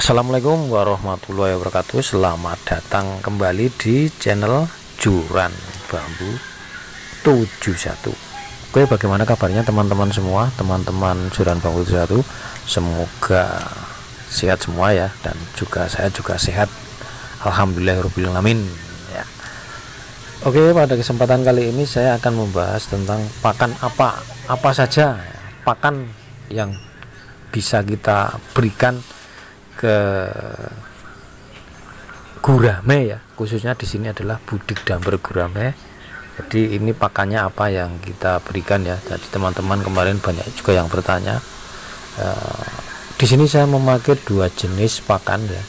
Assalamualaikum warahmatullahi wabarakatuh. Selamat datang kembali di channel Joran Bambu 71. Oke, bagaimana kabarnya teman-teman semua, teman-teman Joran Bambu 71? Semoga sehat semua ya, dan juga saya juga sehat, alhamdulillahirobbilalamin ya. Oke, pada kesempatan kali ini saya akan membahas tentang pakan apa saja ya, pakan yang bisa kita berikan ke gurame ya, khususnya di sini adalah budik damber gurame. Jadi ini pakannya apa yang kita berikan ya. Jadi teman-teman kemarin banyak juga yang bertanya. Di sini saya memakai dua jenis pakan ya,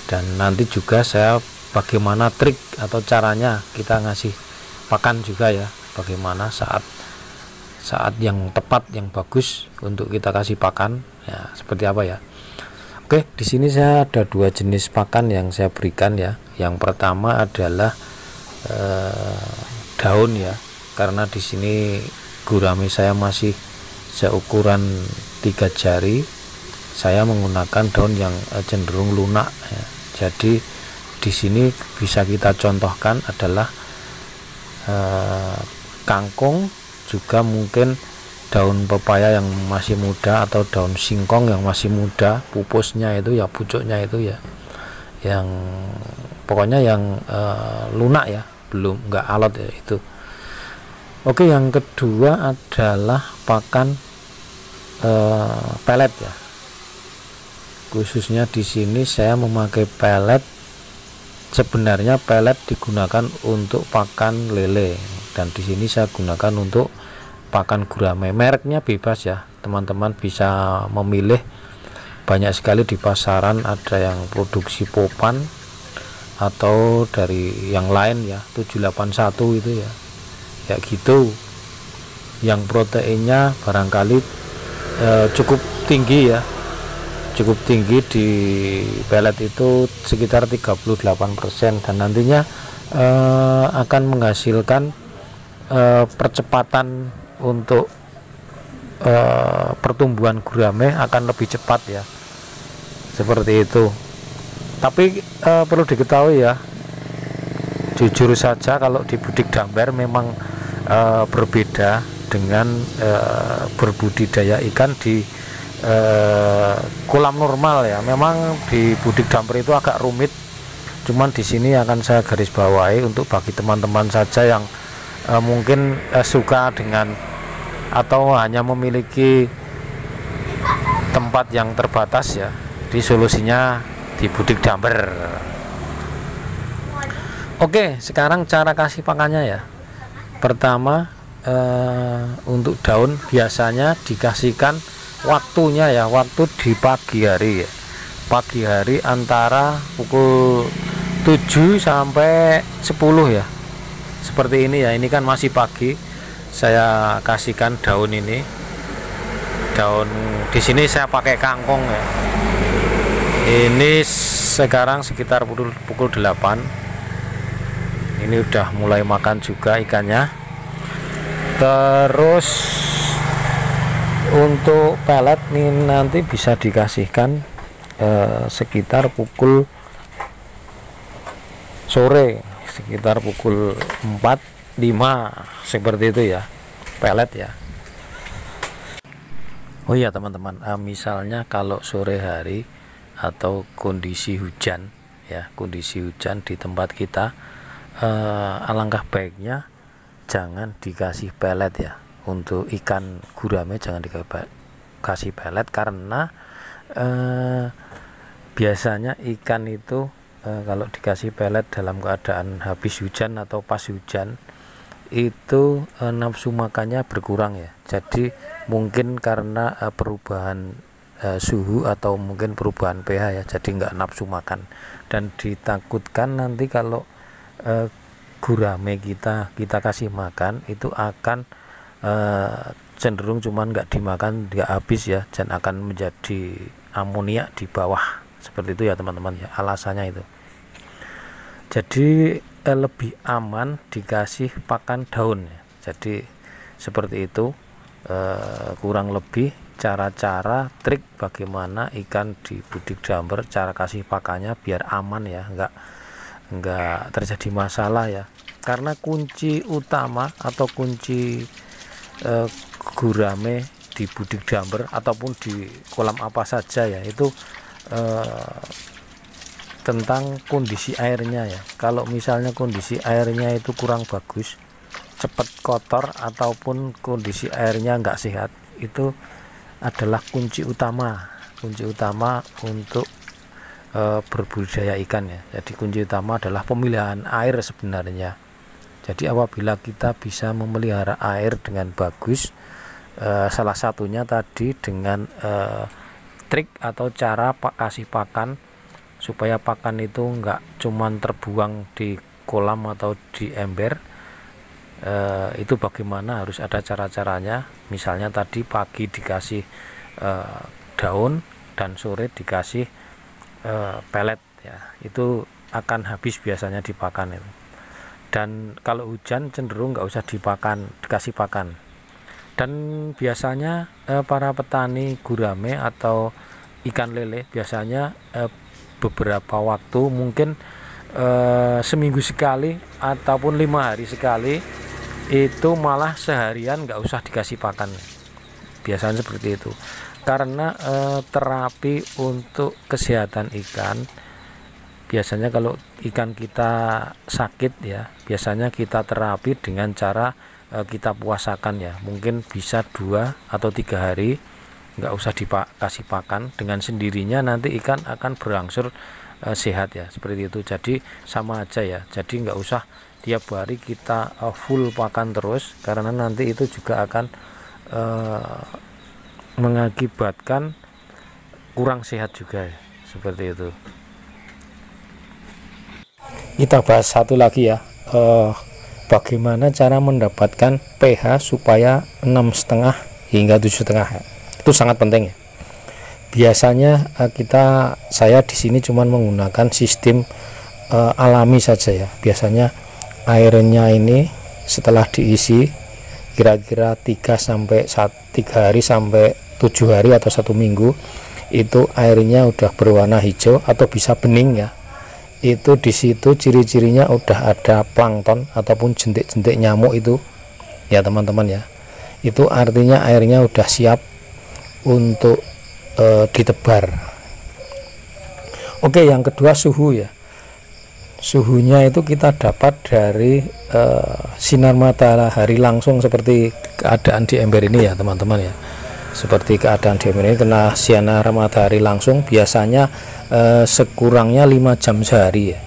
dan nanti juga saya bagaimana trik atau caranya kita ngasih pakan juga ya, bagaimana saat yang tepat, yang bagus untuk kita kasih pakan ya, seperti apa ya. Oke, di sini saya ada dua jenis pakan yang saya berikan ya. Yang pertama adalah daun ya, karena di sini gurame saya masih seukuran 3 jari. Saya menggunakan daun yang cenderung lunak ya. Jadi di sini bisa kita contohkan adalah kangkung, juga mungkin daun pepaya yang masih muda atau daun singkong yang masih muda, pupusnya itu ya, pucuknya itu ya, yang pokoknya yang lunak ya, belum nggak alot ya itu. Oke, yang kedua adalah pakan pelet ya, khususnya di sini saya memakai pelet. Sebenarnya pelet digunakan untuk pakan lele, dan di sini saya gunakan untuk pakan gurame. Mereknya bebas ya, teman-teman bisa memilih, banyak sekali di pasaran, ada yang produksi Popan atau dari yang lain ya, 781 itu ya, ya gitu, yang proteinnya barangkali cukup tinggi ya, cukup tinggi di pelet itu sekitar 38%, dan nantinya akan menghasilkan percepatan untuk pertumbuhan gurame akan lebih cepat ya, seperti itu. Tapi perlu diketahui ya, jujur saja kalau di budik damber memang berbeda dengan berbudidaya ikan di kolam normal ya. Memang di budik damber itu agak rumit, cuman di sini akan saya garis bawahi untuk bagi teman-teman saja yang mungkin suka dengan atau hanya memiliki tempat yang terbatas ya, di solusinya di budik damber. Oke, sekarang cara kasih pakannya ya. Pertama, untuk daun biasanya dikasihkan waktunya ya, waktu di pagi hari ya, pagi hari antara pukul 7 sampai 10 ya, seperti ini ya. Ini kan masih pagi, saya kasihkan daun ini. Daun di sini saya pakai kangkung ya. Ini sekarang sekitar pukul 8. Ini udah mulai makan juga ikannya. Terus untuk pelet nih nanti bisa dikasihkan sekitar pukul sore, sekitar pukul 4-5 seperti itu ya, pelet ya. Oh iya teman-teman, misalnya kalau sore hari atau kondisi hujan ya, kondisi hujan di tempat kita, alangkah baiknya jangan dikasih pelet ya. Untuk ikan gurame jangan dikasih pelet, karena biasanya ikan itu kalau dikasih pelet dalam keadaan habis hujan atau pas hujan itu nafsu makannya berkurang ya. Jadi mungkin karena perubahan suhu atau mungkin perubahan pH ya, jadi nggak nafsu makan, dan ditakutkan nanti kalau gurame kita kasih makan itu akan cenderung cuman nggak dimakan, nggak habis ya, dan akan menjadi amoniak di bawah, seperti itu ya teman-teman ya, alasannya itu. Jadi lebih aman dikasih pakan daun ya. Jadi seperti itu kurang lebih cara-cara trik bagaimana ikan di budik jumper, cara kasih pakannya biar aman ya, enggak terjadi masalah ya. Karena kunci utama atau kunci gurame di budik jumper ataupun di kolam apa saja ya, itu tentang kondisi airnya ya. Kalau misalnya kondisi airnya itu kurang bagus, cepat kotor, ataupun kondisi airnya enggak sehat, itu adalah kunci utama untuk berbudidaya ikan ya. Jadi kunci utama adalah pemilihan air sebenarnya. Jadi apabila kita bisa memelihara air dengan bagus, salah satunya tadi dengan trik atau cara kasih pakan, supaya pakan itu enggak cuman terbuang di kolam atau di ember. Itu bagaimana, harus ada cara-caranya. Misalnya tadi pagi dikasih daun dan sore dikasih pelet ya, itu akan habis biasanya dipakan itu. Dan kalau hujan cenderung nggak usah dikasih pakan. Dan biasanya para petani gurame atau ikan lele biasanya beberapa waktu, mungkin seminggu sekali ataupun 5 hari sekali, itu malah seharian nggak usah dikasih pakan. Biasanya seperti itu, karena terapi untuk kesehatan ikan, biasanya kalau ikan kita sakit ya, biasanya kita terapi dengan cara kita puasakan ya. Mungkin bisa 2 atau 3 hari nggak usah dikasih pakan, dengan sendirinya nanti ikan akan berangsur sehat ya, seperti itu. Jadi sama aja ya, jadi nggak usah tiap hari kita full pakan terus, karena nanti itu juga akan mengakibatkan kurang sehat juga ya, seperti itu. Kita bahas satu lagi ya, bagaimana cara mendapatkan pH supaya 6,5 hingga 7,5. Itu sangat penting ya. Biasanya saya di sini cuma menggunakan sistem alami saja ya. Biasanya airnya ini setelah diisi kira-kira 3 hari sampai 7 hari atau 1 minggu, itu airnya udah berwarna hijau atau bisa bening ya. Itu di situ ciri-cirinya udah ada plankton ataupun jentik-jentik nyamuk itu ya teman-teman ya. Itu artinya airnya udah siap untuk ditebar. Oke, yang kedua suhu ya. Suhunya itu kita dapat dari sinar matahari langsung, seperti keadaan di ember ini ya teman-teman ya. Seperti keadaan di ember ini kena sinar matahari langsung, biasanya sekurangnya 5 jam sehari ya.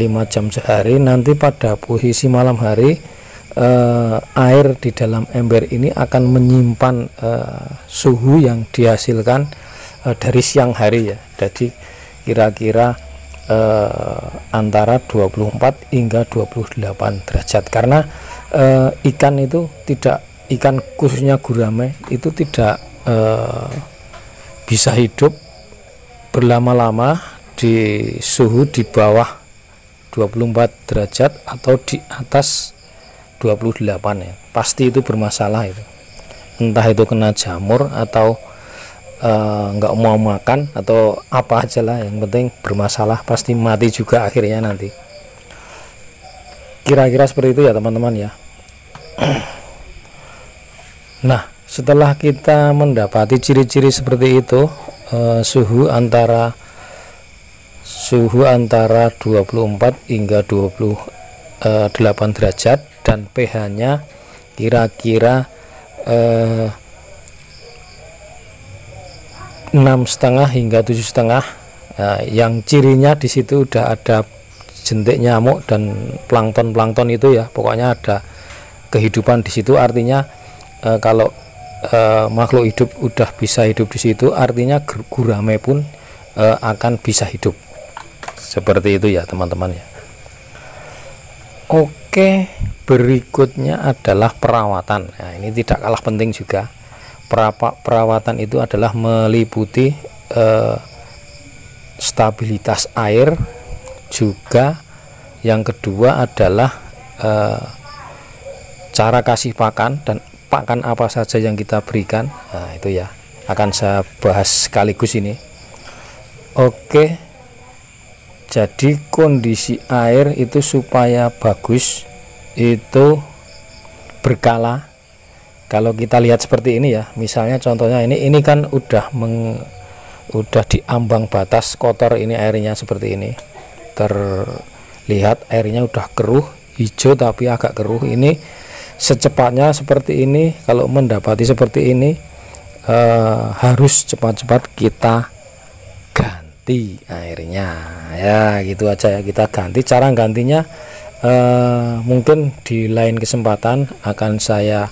5 jam sehari, nanti pada posisi malam hari air di dalam ember ini akan menyimpan suhu yang dihasilkan dari siang hari ya. Jadi kira-kira antara 24 hingga 28 derajat, karena ikan itu ikan khususnya gurame itu tidak bisa hidup berlama-lama di suhu di bawah 24 derajat atau di atas 28 ya. Pasti itu bermasalah itu, entah itu kena jamur atau nggak mau makan atau apa aja lah, yang penting bermasalah, pasti mati juga akhirnya nanti. Kira-kira seperti itu ya teman-teman ya. Nah, setelah kita mendapati ciri-ciri seperti itu, suhu antara 24 hingga 28 derajat dan pH-nya kira-kira 6,5 hingga 7,5. Yang cirinya di situ udah ada jentik nyamuk dan plankton itu ya, pokoknya ada kehidupan di situ. Artinya kalau makhluk hidup udah bisa hidup di situ, artinya gurame pun akan bisa hidup. Seperti itu ya teman-teman ya. Oke, berikutnya adalah perawatan. Nah, ini tidak kalah penting juga. Perawatan itu adalah meliputi stabilitas air, juga yang kedua adalah cara kasih pakan dan pakan apa saja yang kita berikan. Nah, itu ya akan saya bahas sekaligus ini. Oke, jadi kondisi air itu supaya bagus itu berkala. Kalau kita lihat seperti ini ya, misalnya contohnya ini kan udah di ambang batas kotor, ini airnya seperti ini, terlihat airnya udah keruh, hijau tapi agak keruh. Ini secepatnya seperti ini, kalau mendapati seperti ini harus cepat-cepat kita ganti airnya ya, gitu aja ya, kita ganti. Cara gantinya mungkin di lain kesempatan akan saya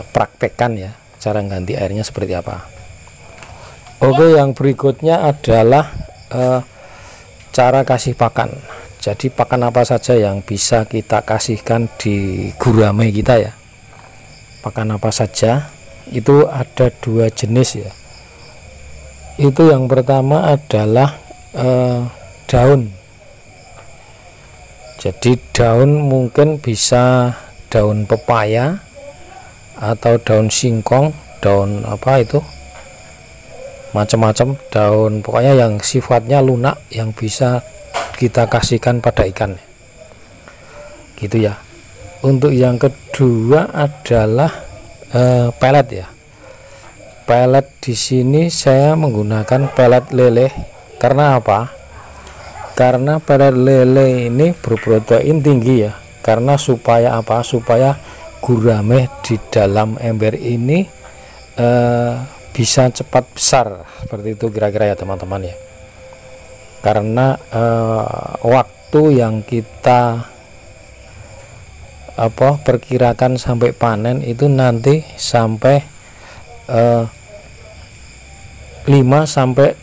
praktekkan ya, cara ganti airnya seperti apa. Oke, yang berikutnya adalah cara kasih pakan. Jadi pakan apa saja yang bisa kita kasihkan di gurame kita ya, pakan apa saja. Itu ada 2 jenis ya. Itu yang pertama adalah daun. Jadi daun mungkin bisa daun pepaya atau daun singkong, daun apa itu, macam-macam daun, pokoknya yang sifatnya lunak yang bisa kita kasihkan pada ikan gitu ya. Untuk yang kedua adalah pelet ya. Pelet di sini saya menggunakan pelet lele. Karena apa? Karena pelet lele ini berprotein tinggi ya. Karena supaya apa? Supaya gurame di dalam ember ini bisa cepat besar, seperti itu kira-kira ya teman-teman ya. Karena waktu yang kita perkirakan sampai panen itu nanti sampai 5 sampai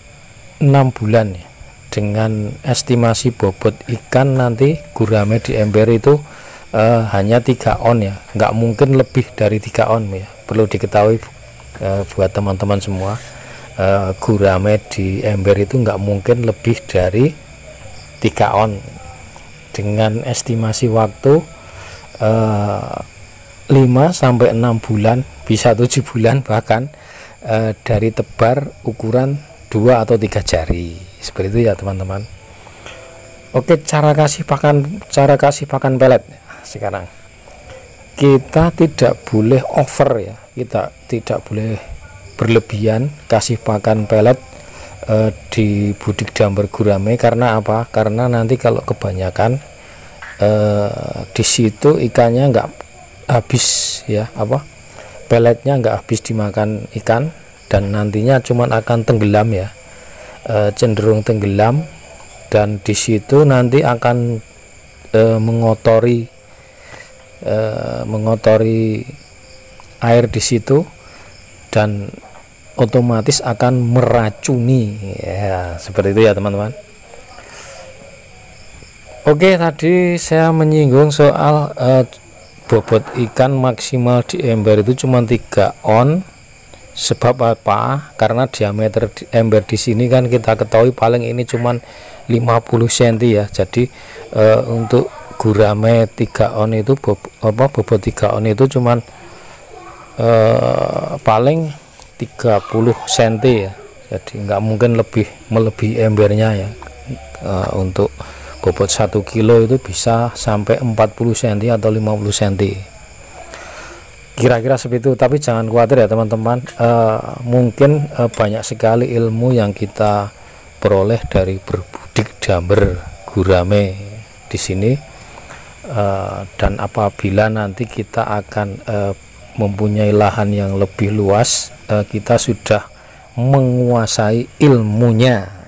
6 bulan ya. Dengan estimasi bobot ikan nanti gurame di ember itu hanya 3 on ya, nggak mungkin lebih dari 3 on ya. Perlu diketahui buat teman-teman semua, gurame di ember itu nggak mungkin lebih dari 3 on dengan estimasi waktu 5 sampai 6 bulan, bisa 7 bulan bahkan, dari tebar ukuran 2 atau 3 jari seperti itu ya teman-teman. Oke, cara kasih pakan pelet. Sekarang kita tidak boleh over ya, kita tidak boleh berlebihan kasih pakan pelet di budik damber gurame. Karena apa? Karena nanti kalau kebanyakan di situ ikannya nggak habis ya, peletnya nggak habis dimakan ikan, dan nantinya cuman akan tenggelam ya, cenderung tenggelam, dan di situ nanti akan mengotori air di situ, dan otomatis akan meracuni ya, seperti itu ya teman-teman. Oke, tadi saya menyinggung soal bobot ikan maksimal di ember itu cuma 3 on. Sebab apa? Karena diameter ember di sini kan kita ketahui paling ini cuma 50 cm ya. Jadi untuk gurame 3 on itu bobot 3 on itu cuma paling 30 cm ya. Jadi nggak mungkin melebihi embernya ya. Untuk bobot 1 kilo itu bisa sampai 40 cm atau 50 cm kira-kira seperti itu. Tapi jangan khawatir ya teman-teman, mungkin banyak sekali ilmu yang kita peroleh dari berbudik damber gurame di sini, dan apabila nanti kita akan mempunyai lahan yang lebih luas, kita sudah menguasai ilmunya.